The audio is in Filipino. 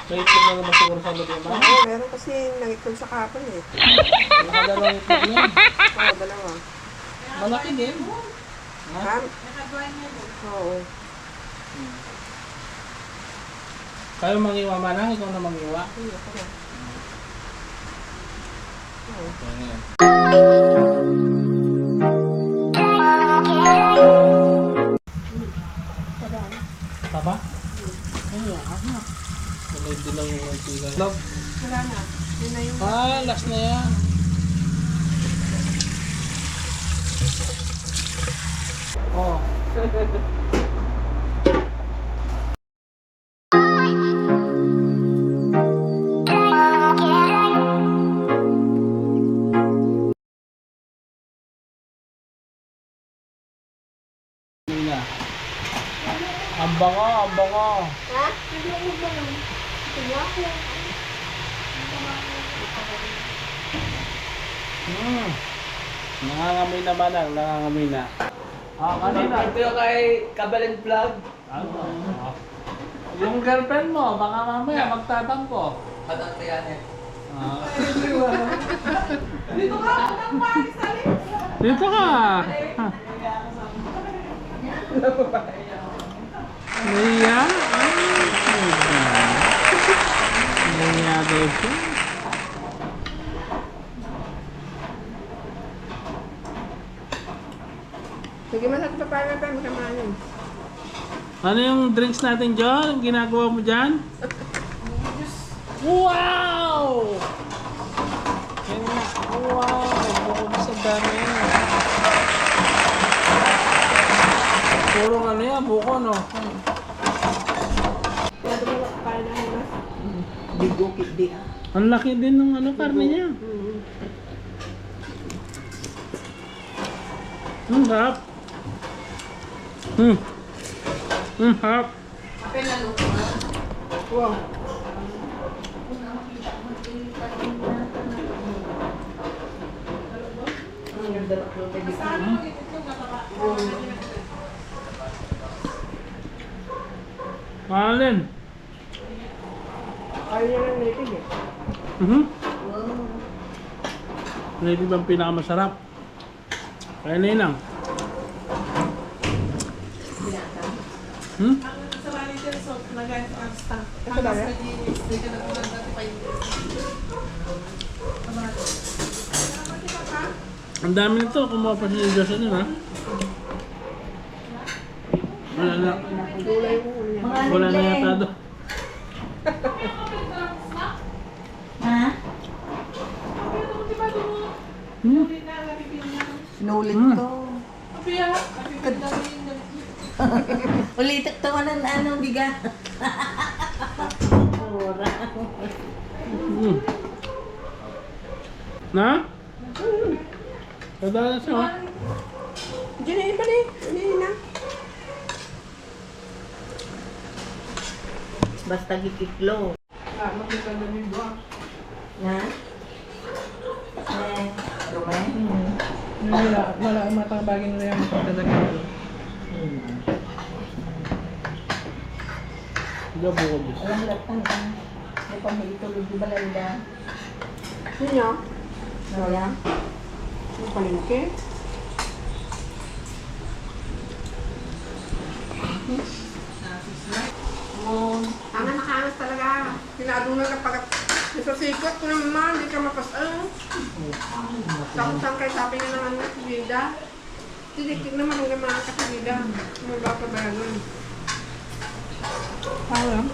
May itlog na naman siguro sa loob yung mga. Oo, meron kasi nag-itlog sa kapon eh. Nakadalawang itlog na yun. Oo, dalawa. Malaki din. Ha? Ha? Oo. Kayo mangiwa manang, ikaw na mangiwa. Ay, ako na. Oo. Yan yan. Taba? Ay, ako na. Wala din lang yung mantika. Love. Wala na. Yun na yung... Ah, last na yan. Oh. Nina. Ang bango, ang bango. Ha? Hindi ako ba lang? Tuwa ko. Nangangamoy na manang, nangangamoy na. Ah, kanina. Ito yung kay Kabalin Vlog. Ano? Yung girlfriend mo, baka mamaya magtatampo. At yan eh. Ah. Dito ka! Ang pangis sa Dito ka! Naiya? Naiya daw siya. Sige, masakit pa paano tayo magkamanin. Ano yung drinks natin dyan? Ang ginagawa mo dyan? Wow! Yan nga. Wow! Bukod sa dami. Puro ano yan, buko no? Kaya dumala ka paano na mas. Bigo, kidi ah. Ang laki din ng ano, karne niya. Harap. Harap. Wow. Alin? Ayaw niya lang native eh. Native ang pinakamasarap. Kaya na yun lang. Ito ba yan? Ang dami nito. Kumuha pa si Jocelyn ha. Wala na. Gulay mo ulit. Wala na yata doon. Ha? Sinulit ko. Ulitak to anong biga. Mura. Na? Kadala siya ha. Diyan na yun pala eh. Diyan na yun na. Basta gikiklo. Makita na yung buwan. Ha? Dumay? Wala ang matang-baging na yung magkakalaga ito. Hindi bukod yun. Alam mo lang may pamilitulog di ba landa? Yun niya. Wala? Yung palengke. Angas na angas talaga. Pinadungan ka pag nasusikot ko naman, hindi ka mapasal. Saan kayo sabi nga naman na kabida. Tiniktik naman ang mga kabida. Ano ba pa ba yan? Parang.